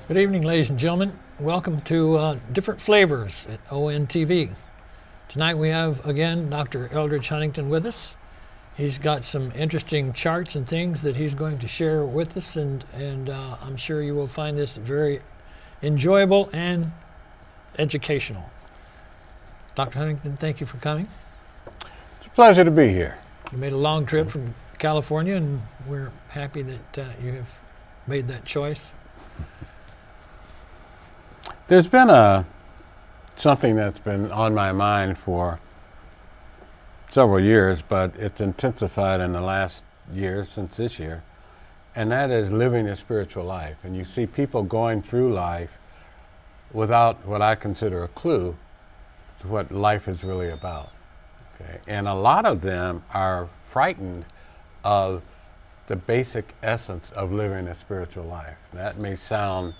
Good evening, ladies and gentlemen. Welcome to Different Flavors at ONTV. Tonight we have, again, Dr. Eldridge Huntington with us. He's got some interesting charts and things that he's going to share with us, and I'm sure you will find this very enjoyable and educational. Dr. Huntington, thank you for coming. It's a pleasure to be here. You made a long trip from California, and we're happy that you have made that choice. There's been something that's been on my mind for several years, but it's intensified in the last year, since this year, and that is living a spiritual life. And you see people going through life without what I consider a clue to what life is really about. Okay? And a lot of them are frightened of the basic essence of living a spiritual life. That may sound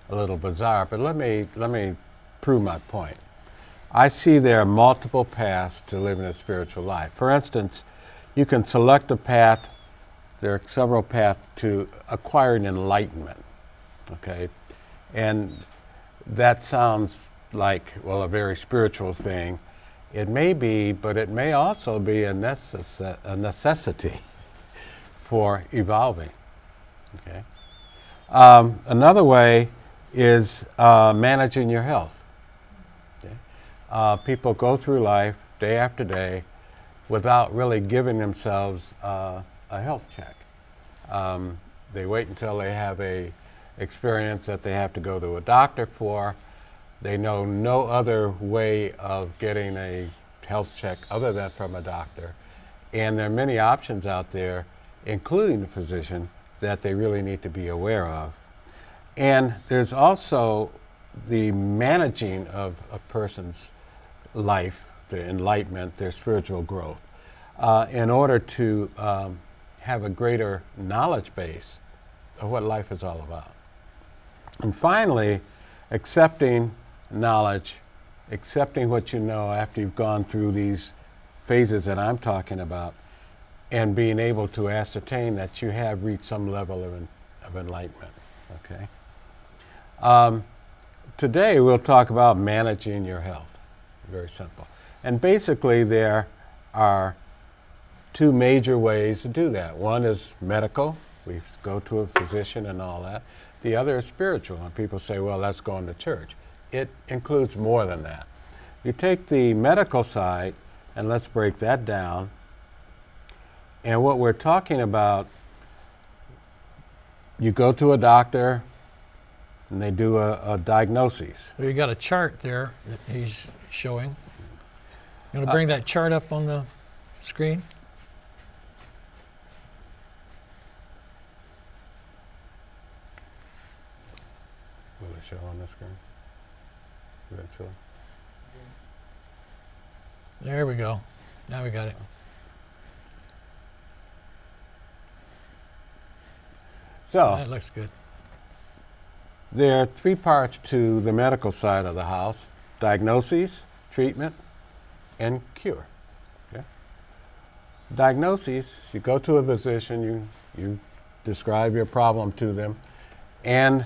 a little bizarre, but let me prove my point. I see there are multiple paths to living a spiritual life. For instance, you can select a path. There are several paths to acquiring enlightenment. Okay, and that sounds like, well, a very spiritual thing. It may be, but it may also be a necessity for evolving. Okay, another way is managing your health. Okay? People go through life day after day without really giving themselves a health check. They wait until they have a experience that they have to go to a doctor for. They know no other way of getting a health check other than from a doctor. And there are many options out there, including the physician, that they really need to be aware of. And there's also the managing of a person's life, their enlightenment, their spiritual growth, in order to have a greater knowledge base of what life is all about. And finally, accepting knowledge, accepting what you know after you've gone through these phases that I'm talking about, and being able to ascertain that you have reached some level of enlightenment. Okay. Today we'll talk about managing your health. Very simple. And basically there are two major ways to do that. One is medical. We go to a physician and all that. The other is spiritual. And people say, well, that's going to church. It includes more than that. You take the medical side, and let's break that down. And what we're talking about, you go to a doctor, and they do a diagnosis. Well, you got a chart there that he's showing. You want to bring that chart up on the screen? Will it show on the screen? Eventually. There we go. Now we got it. So That looks good. there are three parts to the medical side of the house: diagnosis, treatment, and cure. Okay? Diagnosis, you go to a physician, you describe your problem to them, and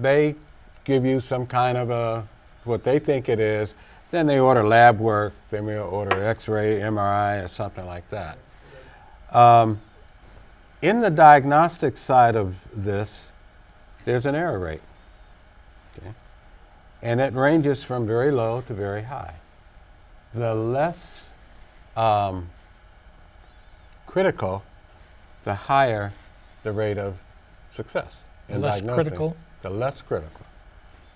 they give you some kind of what they think it is. Then they order lab work, they may order X-ray, MRI, or something like that. In the diagnostic side of this, there's an error rate. Okay? And it ranges from very low to very high. The less critical, the higher the rate of success in Less diagnosing. critical? The less critical.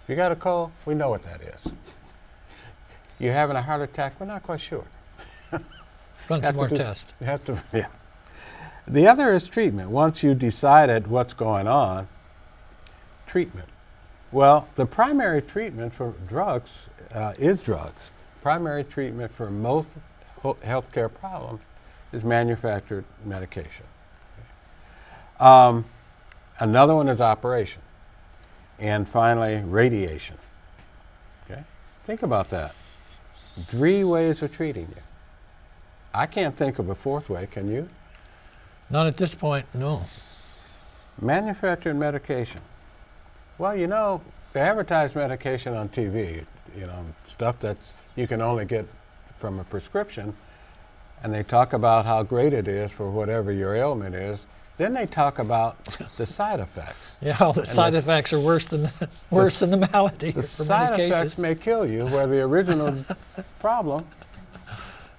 If you got a cold, we know what that is. You're having a heart attack, we're not quite sure. Run some more tests. You have to, yeah. The other is treatment. Once you decided what's going on, treatment. Well, the primary treatment for drugs is drugs. Primary treatment for most healthcare problems is manufactured medication. Okay. Another one is operation. And finally, radiation. Okay? Think about that. 3 ways of treating you. I can't think of a 4th way, can you? Not at this point, no. Manufactured medication. Well, you know, they advertise medication on TV, you know, stuff that's you can only get from a prescription, and they talk about how great it is for whatever your ailment is. Then they talk about the side effects. Yeah, all the side the- effects are worse than the malady The for side many effects cases. may kill you, where the original problem,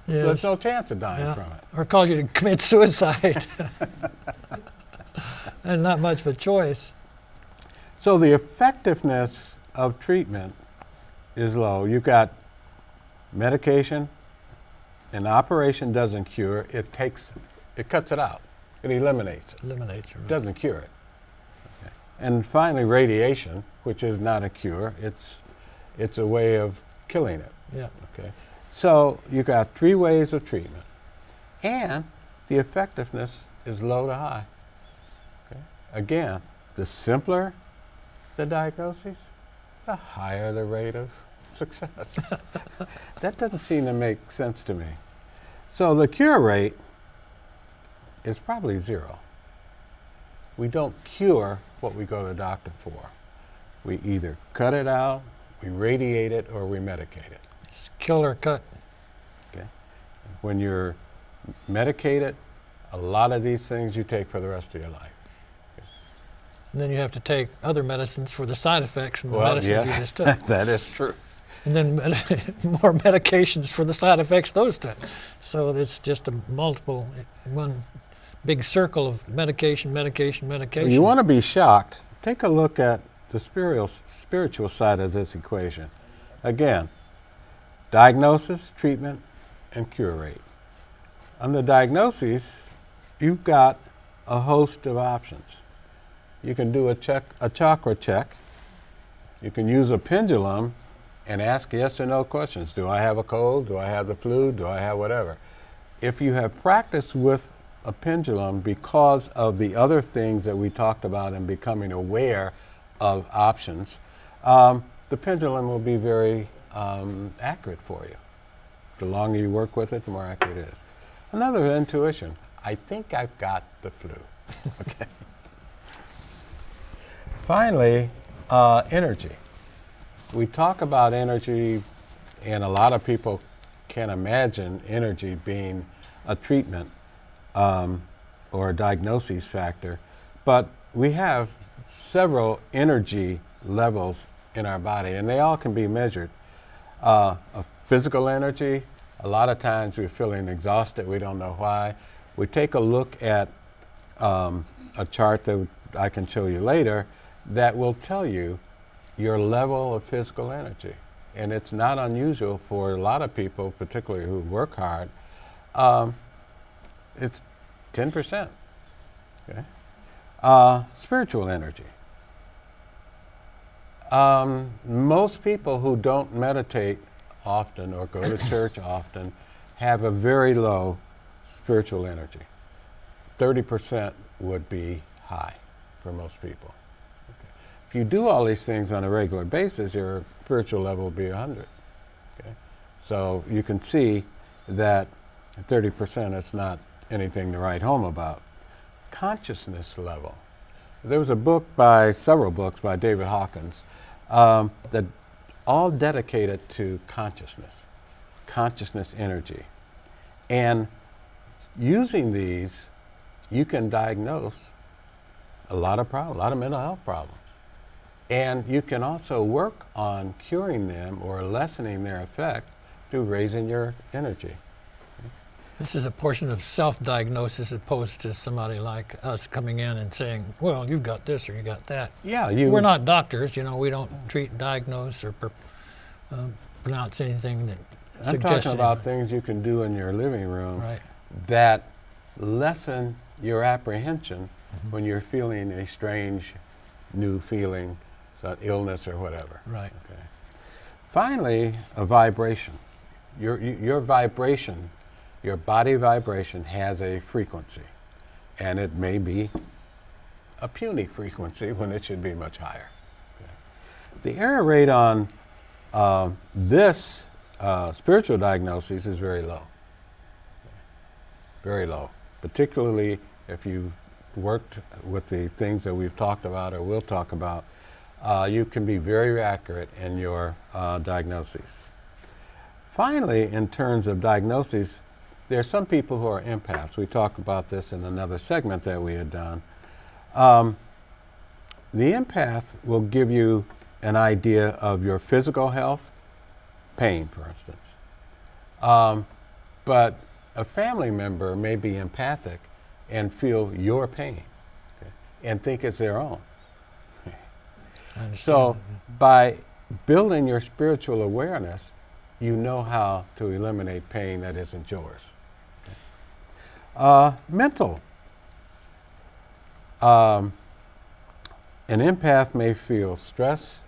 Yes. there's no chance of dying Yeah. from it. Or cause you to commit suicide. And not much of a choice. So the effectiveness of treatment is low. You've got medication, an operation doesn't cure, it cuts it out. It eliminates it. Eliminates it. Doesn't cure it. Okay. And finally, radiation, which is not a cure, it's a way of killing it. Yeah. Okay. So you got 3 ways of treatment, and the effectiveness is low to high. Okay. Again, the simpler the diagnosis, the higher the rate of success. That doesn't seem to make sense to me. So the cure rate is probably 0. We don't cure what we go to the doctor for. We either cut it out, we radiate it, or we medicate it. It's kill or cut. Okay? When you're medicated, a lot of these things you take for the rest of your life. And then you have to take other medicines for the side effects from the Well, medicines you yeah, just took. that is true. And then more medications for the side effects those took. So it's just a multiple, one big circle of medication, medication, medication. You want to be shocked, take a look at the spiritual side of this equation. Again, diagnosis, treatment, and cure rate. On the diagnoses, you've got a host of options. You can do a chakra check. You can use a pendulum and ask yes or no questions. Do I have a cold? Do I have the flu? Do I have whatever? If you have practiced with a pendulum because of the other things that we talked about and becoming aware of options, the pendulum will be very accurate for you. The longer you work with it, the more accurate it is. Another intuition. I think I've got the flu. Okay. Finally, energy. We talk about energy, and a lot of people can imagine energy being a treatment or a diagnosis factor, but we have several energy levels in our body, and they all can be measured. A physical energy, a lot of times we're feeling exhausted, we don't know why. We take a look at a chart that I can show you later that will tell you your level of physical energy. And it's not unusual for a lot of people, particularly who work hard, it's 10%. Okay? Spiritual energy. Most people who don't meditate often or go to church often have a very low spiritual energy. 30% would be high for most people. Okay. If you do all these things on a regular basis, your spiritual level will be 100. Okay? So you can see that 30% is not anything to write home about. Consciousness level. There was a book several books by David Hawkins that all dedicated to consciousness energy. And using these, you can diagnose a lot of problems, a lot of mental health problems. And you can also work on curing them or lessening their effect through raising your energy. This is a portion of self-diagnosis opposed to somebody like us coming in and saying, well, you've got this or you got that. Yeah, We're not doctors, we don't treat, diagnose, or pronounce anything that I'm suggests talking about anything. things you can do in your living room Right. that lessen your apprehension when you're feeling a strange new feeling, so illness or whatever. Right. Okay. Finally, a vibration. Your vibration, your body vibration has a frequency, and it may be a puny frequency when it should be much higher. Okay. The error rate on this spiritual diagnosis is very low. Very low, particularly if you've worked with the things that we've talked about or will talk about. you can be very accurate in your diagnoses. Finally, in terms of diagnoses, there are some people who are empaths. We talked about this in another segment that we had done. The empath will give you an idea of your physical health, pain, for instance. But a family member may be empathic and feel your pain, okay, and think it's their own. I understand. So by building your spiritual awareness, you know how to eliminate pain that isn't yours. Mental. An empath may feel stress,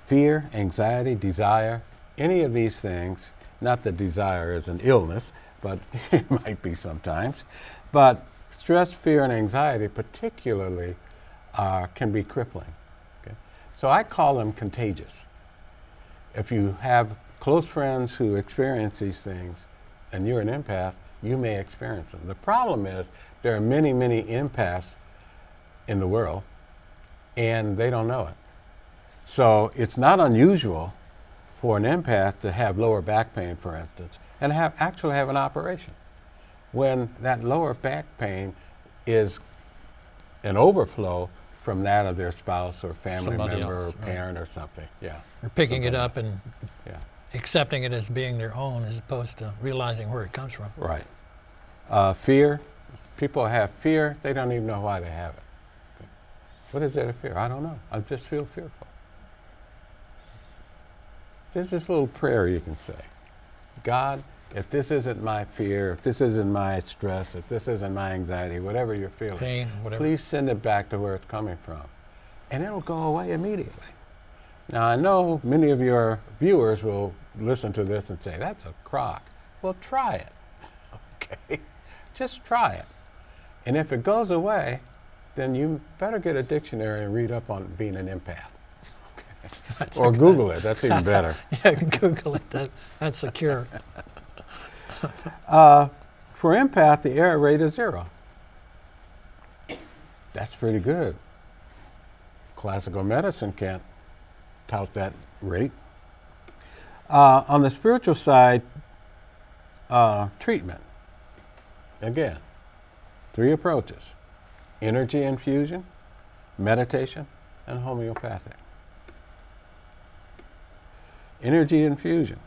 fear, anxiety, desire, any of these things. Not that desire is an illness, but it might be sometimes. But stress, fear, and anxiety particularly can be crippling. Okay? So I call them contagious. If you have close friends who experience these things and you're an empath, you may experience them. The problem is there are many, many empaths in the world and they don't know it. So it's not unusual for an empath to have lower back pain, for instance, and actually have an operation when that lower back pain is an overflow from that of their spouse or family Somebody member else, or parent or something. Yeah. They're picking it Something up and Yeah. accepting it as being their own as opposed to realizing where it comes from. Right. Fear. People have fear. They don't even know why they have it. Okay. What is there to fear? I don't know. I just feel fearful. There's this little prayer you can say. God, if this isn't my fear, if this isn't my stress, if this isn't my anxiety, whatever you're feeling, Pain, whatever. please send it back to where it's coming from. And it'll go away immediately. Now, I know many of your viewers will listen to this and say, that's a crock. Well, try it. Okay? Just try it. And if it goes away, then you better get a dictionary and read up on being an empath. Okay? Or Google it. That's even better. Yeah, Google it. That's the cure. For empath, the error rate is 0. That's pretty good. Classical medicine can't tout that rate. On the spiritual side, treatment. Again, 3 approaches: energy infusion, meditation, and homeopathic. Energy infusion.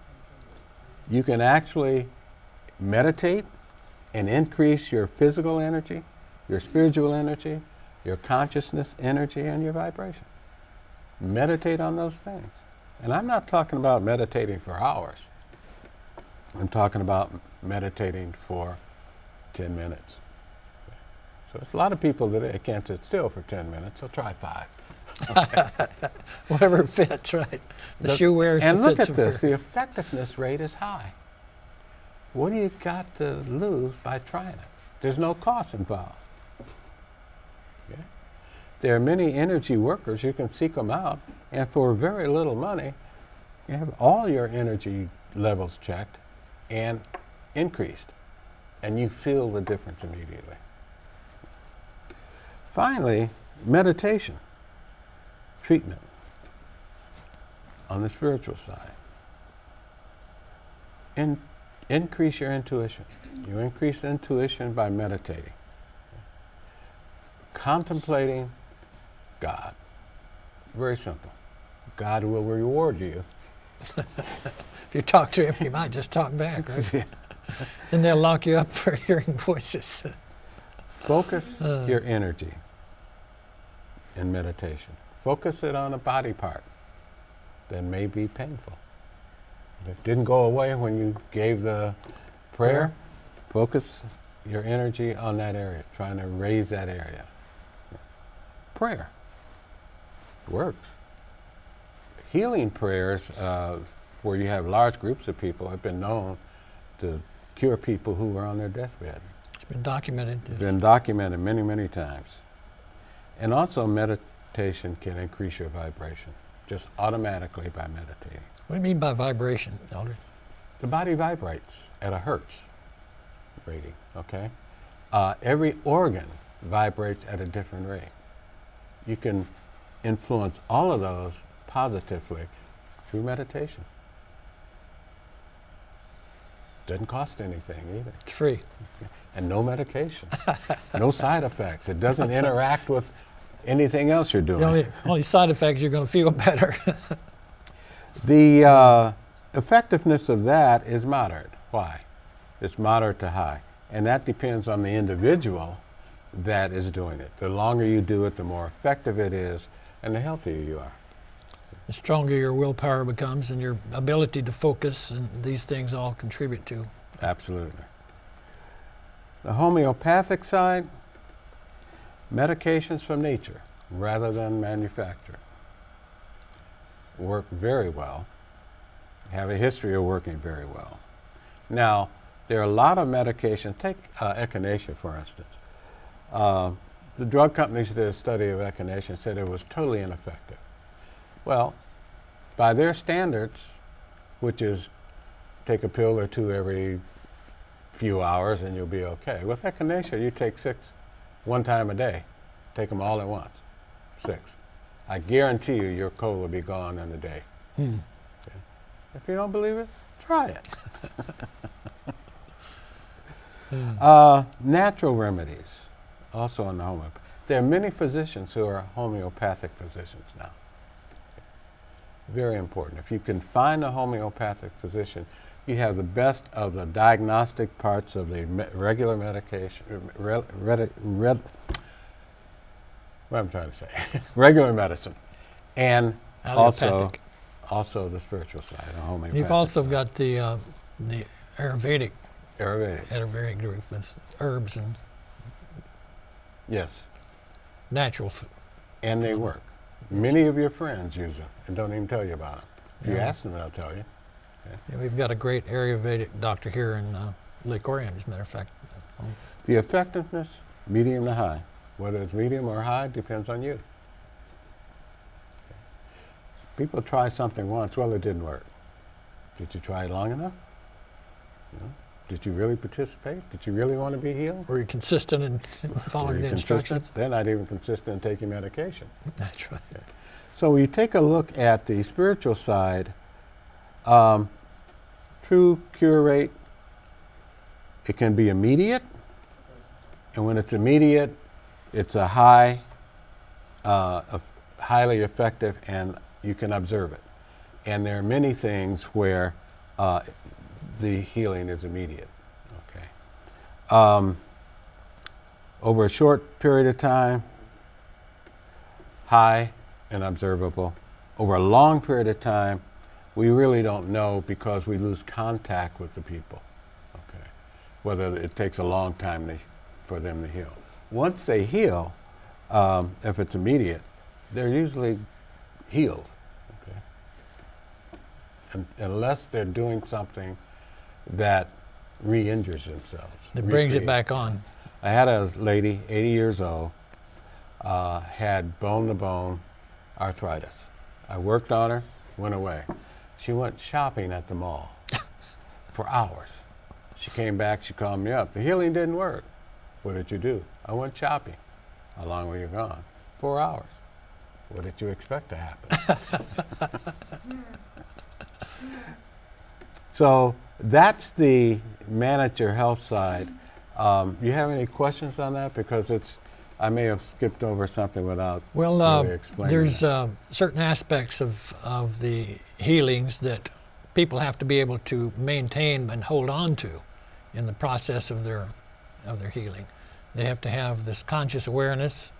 You can actually meditate and increase your physical energy, your spiritual energy, your consciousness energy, and your vibration. Meditate on those things. And I'm not talking about meditating for hours. I'm talking about meditating for 10 minutes. So there's a lot of people today can't sit still for 10 minutes, so try 5. Whatever fits, right? The shoe wears and the look fits at wear. this, the effectiveness rate is high. What do you got to lose by trying it? There's no cost involved. Okay? There are many energy workers, you can seek them out, and for very little money, you have all your energy levels checked and increased, and you feel the difference immediately. Finally, meditation, treatment on the spiritual side. Increase your intuition. You increase intuition by meditating. Contemplating God. Very simple. God will reward you. If you talk to him, he might just talk back, right? Then they'll lock you up for hearing voices. Focus your energy in meditation. Focus it on a body part that may be painful. If it didn't go away when you gave the prayer, focus your energy on that area, trying to raise that area. Prayer works. Healing prayers, where you have large groups of people, have been known to cure people who were on their deathbed. It's been documented. It's been documented many, many times. And also meditation can increase your vibration, just automatically by meditating. What do you mean by vibration, Elder? The body vibrates at a hertz rating, okay? Every organ vibrates at a different rate. You can influence all of those positively through meditation. Doesn't cost anything either. It's free. And no medication, no side effects. It doesn't interact with anything else you're doing. The only side effect, you're going to feel better. The effectiveness of that is moderate. Why? It's moderate to high. And that depends on the individual that is doing it. The longer you do it, the more effective it is, and the healthier you are. The stronger your willpower becomes and your ability to focus, and these things all contribute to. Absolutely. The homeopathic side, medications from nature rather than manufactured work very well, have a history of working very well. Now, there are a lot of medications. Take echinacea, for instance. The drug companies did a study of echinacea and said it was totally ineffective. Well, by their standards, which is take a pill or two every few hours and you'll be okay. With echinacea, you take 6 one time a day. Take them all at once, 6. I guarantee you your cold will be gone in a day. Okay. If you don't believe it, try it. Natural remedies, also in the homeopathy. There are many physicians who are homeopathic physicians now. Very important. If you can find a homeopathic physician, you have the best of the diagnostic parts of the regular medication, what I'm trying to say, regular medicine, and also the spiritual side, the homeopathic. You've also side. got the Ayurvedic Ayurvedic. group, herbs and Yes, natural food. and they work. Many of your friends use them and don't even tell you about them. If you ask them, they'll tell you. Yeah, we've got a great Ayurvedic doctor here in Lake Orion, as a matter of fact. The effectiveness, medium to high. Whether it's medium or high depends on you. People try something once, well, it didn't work. Did you try it long enough? You know? Did you really participate? Did you really want to be healed? Were you consistent in Were following you the consistent? instructions? They're not even consistent in taking medication. That's right. So when you take a look at the spiritual side, true cure rate, it can be immediate, and when it's immediate, it's a highly effective, and you can observe it. And there are many things where the healing is immediate. Okay. Over a short period of time, high and observable. Over a long period of time, we really don't know because we lose contact with the people. Okay. Whether it takes a long time for them to heal. Once they heal, if it's immediate, they're usually healed. Okay. Unless they're doing something that re-injures themselves. It brings it back on. I had a lady, 80 years old, had bone-to-bone arthritis. I worked on her, went away. She went shopping at the mall for hours. She came back, she called me up. The healing didn't work. What did you do? I went shopping. How long were you gone? 4 hours. What did you expect to happen? So that's the manage your health side. You have any questions on that? Because I may have skipped over something without really explaining. There's certain aspects of the healings that people have to be able to maintain and hold on to in the process of their healing. They have to have this conscious awareness,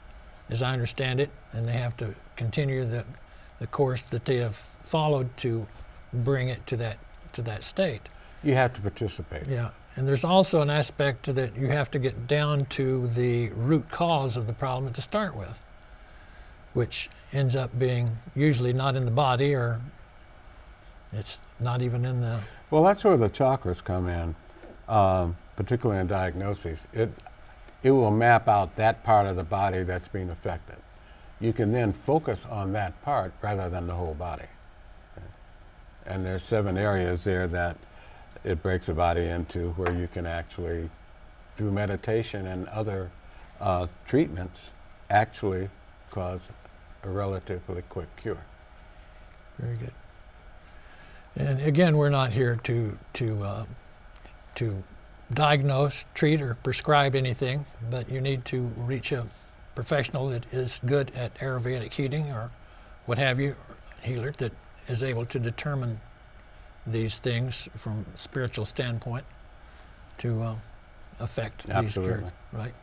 as I understand it, and they have to continue the course that they have followed to bring it to that state. You have to participate. Yeah, and there's also an aspect to that you have to get down to the root cause of the problem to start with, which ends up being usually not in the body, or it's not even in the... Well, that's where the chakras come in, particularly in diagnoses. It will map out that part of the body that's being affected. You can then focus on that part rather than the whole body. And there's 7 areas there that it breaks the body into, where you can actually, through meditation and other treatments, actually cause a relatively quick cure. Very good. And again, we're not here to diagnose, treat, or prescribe anything, but you need to reach a professional that is good at Ayurvedic healing or what have you, healer that is able to determine these things from a spiritual standpoint to affect these Absolutely. cures, right?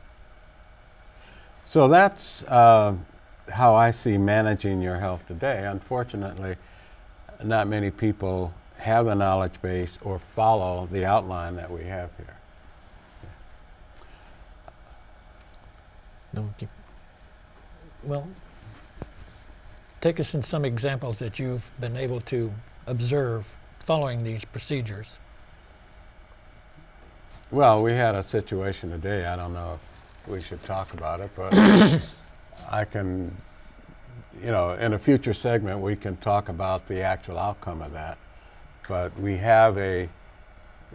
So that's how I see managing your health today. Unfortunately, not many people have the knowledge base or follow the outline that we have here. No, well, take us in some examples that you've been able to observe following these procedures. Well, we had a situation today. I don't know if we should talk about it, but I can, in a future segment, we can talk about the actual outcome of that. But we have a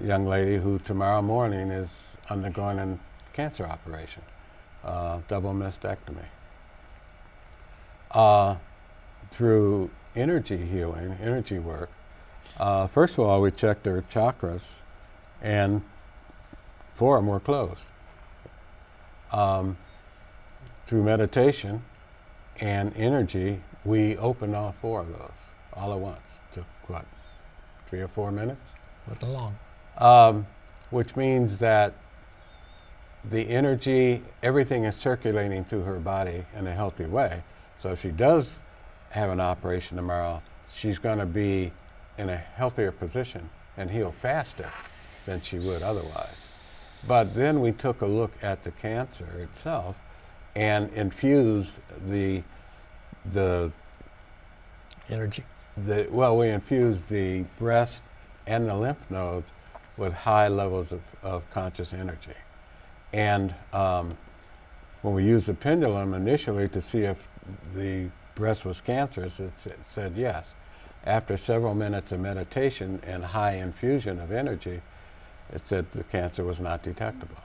young lady who tomorrow morning is undergoing a cancer operation, double mastectomy. Through energy healing, energy work, first of all, we checked her chakras, and 4 of them were closed. Through meditation and energy, we opened all 4 of those all at once. Took, 3 or 4 minutes? What along? Which means that the energy, everything is circulating through her body in a healthy way. So if she does have an operation tomorrow, she's going to be in a healthier position and heal faster than she would otherwise. But then we took a look at the cancer itself and infused the Energy. we infused the breast and the lymph nodes with high levels of conscious energy. And when we used the pendulum initially to see if the breast was cancerous, it said yes. After several minutes of meditation and high infusion of energy, it said the cancer was not detectable.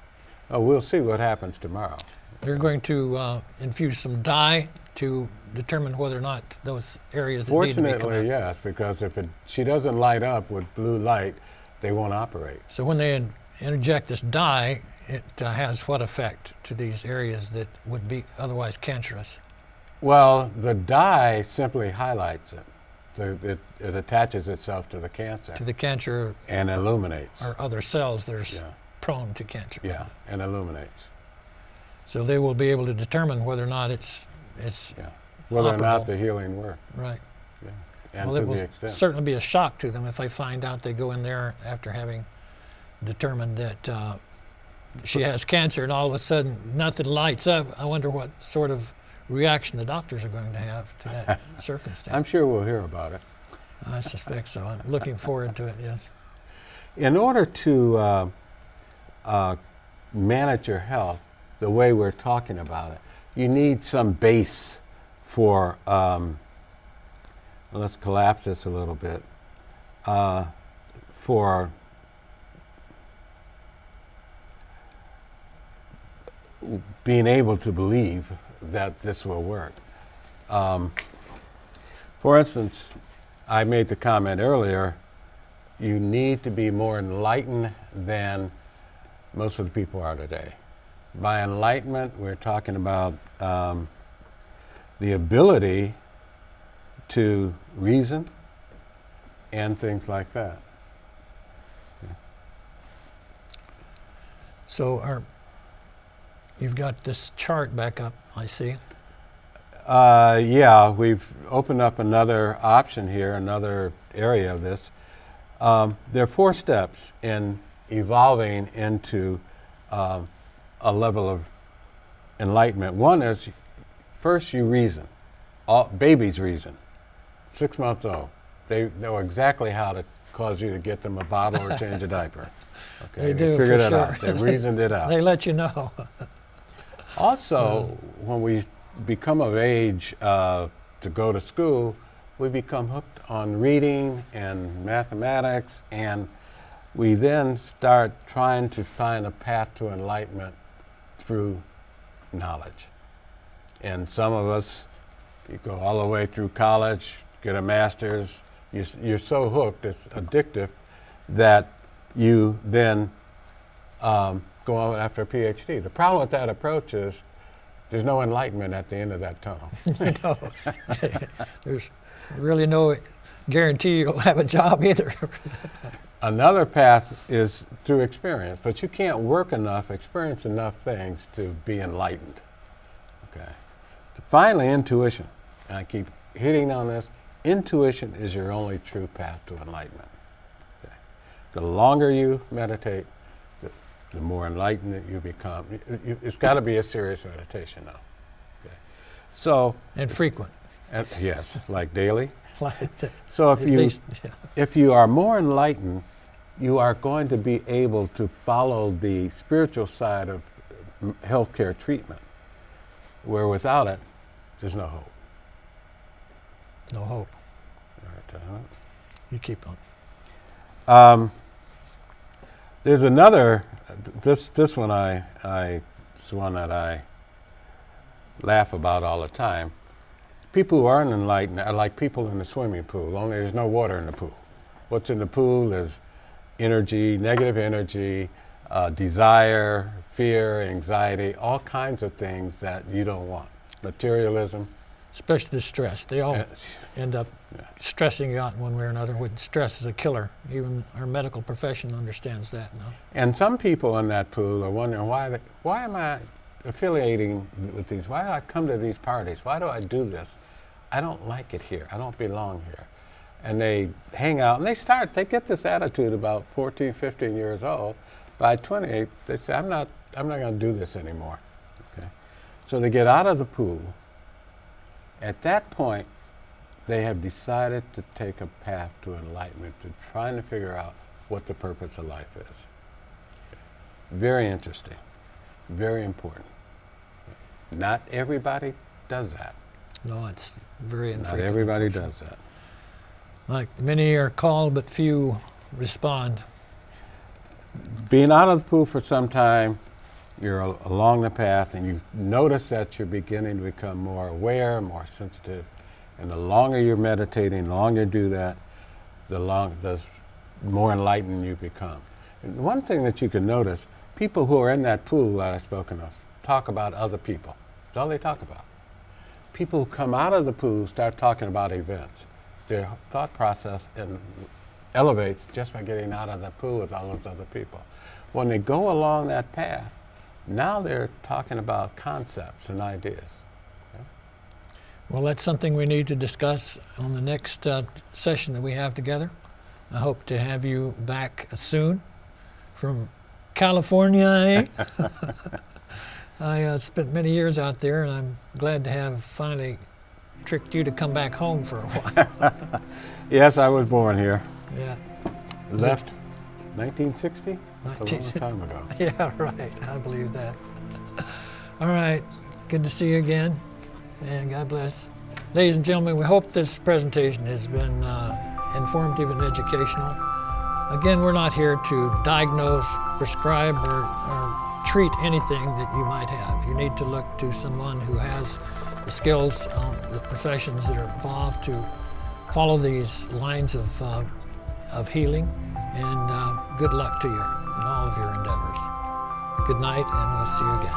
We'll see what happens tomorrow. You're going to infuse some dye to determine whether or not those areas that need to be come out. Fortunately, yes, because if she doesn't light up with blue light, they won't operate. So when they inject this dye, it has what effect to these areas that would be otherwise cancerous? Well, the dye simply highlights it. It attaches itself to the cancer. To the cancer and illuminates. or other cells that are prone to cancer. Yeah, and illuminates. So they will be able to determine whether or not it's whether or not operable. the healing worked. Right. Yeah. And Well, to it will the extent. certainly be a shock to them if they find out they go in there after having determined that she has cancer and all of a sudden nothing lights up. I wonder what sort of reaction the doctors are going to have to that circumstance. I'm sure we'll hear about it. I suspect so. I'm looking forward to it, yes. In order to manage your health the way we're talking about it, you need some base for, let's collapse this a little bit, for being able to believe that this will work. For instance, I made the comment earlier, you need to be more enlightened than most of the people are today. By enlightenment, we're talking about the ability to reason and things like that. So you've got this chart back up, I see. Yeah, we've opened up another option here, another area of this. There are 4 steps in evolving into a level of enlightenment. One is, first you reason. Babies reason. 6 months old. They know exactly how to cause you to get them a bottle or change a diaper. Okay, They do, figured for it sure. out. They reasoned it out. They let you know. Also, when we become of age to go to school, we become hooked on reading and mathematics, and we then start trying to find a path to enlightenment through knowledge. And some of us You go all the way through college, get a master's. You're so hooked, it's addictive, that you then go on after a PhD. The problem with that approach is there's no enlightenment at the end of that tunnel. No, there's really no guarantee you'll have a job either. Another path is through experience, but you can't work enough, experience enough things to be enlightened. Okay. Finally, intuition. And I keep hitting on this. Intuition is your only true path to enlightenment. Okay. The longer you meditate, the more enlightened that you become. It's got to be a serious meditation now. Okay. So. And frequent. Yes, like daily. So if you are more enlightened, you are going to be able to follow the spiritual side of healthcare treatment, where without it, there's no hope. No hope. Right, you keep on. There's another. This one is one that I laugh about all the time. People who aren't enlightened are like people in the swimming pool, only there's no water in the pool. What's in the pool is energy, negative energy, desire, fear, anxiety, all kinds of things that you don't want. Materialism. Especially the stress. They all end up stressing you out in one way or another. When stress is a killer. Even our medical profession understands that now. And some people in that pool are wondering, why am I affiliating with these? Why do I come to these parties? Why do I do this? I don't like it here. I don't belong here. And they hang out and they get this attitude about 14, 15 years old. By 28, they say, I'm not going to do this anymore. Okay? So they get out of the pool. At that point, they have decided to take a path to enlightenment, to trying to figure out what the purpose of life is. Okay. Very interesting. Very important. Not everybody does that. No, it's very infrequent. Not everybody does that. Like many are called, but few respond. Being out of the pool for some time, you're along the path, and you notice that you're beginning to become more aware, more sensitive. And the longer you're meditating, the longer you do that, the more enlightened you become. And one thing that you can notice, people who are in that pool that I've spoken of talk about other people. That's all they talk about. People who come out of the pool start talking about events. Their thought process elevates just by getting out of the pool with all those other people. When they go along that path, now they're talking about concepts and ideas. Okay? Well, that's something we need to discuss on the next session that we have together. I hope to have you back soon from California. I spent many years out there, and I'm glad to have finally tricked you to come back home for a while. Yes, I was born here. Yeah. Left 1960? That's a long time ago. Yeah, right. I believe that. All right. Good to see you again, and God bless. Ladies and gentlemen, we hope this presentation has been informative and educational. Again, we're not here to diagnose, prescribe, or treat anything that you might have. You need to look to someone who has the skills, the professions that are involved to follow these lines of healing, and good luck to you in all of your endeavors. Good night, and we'll see you again.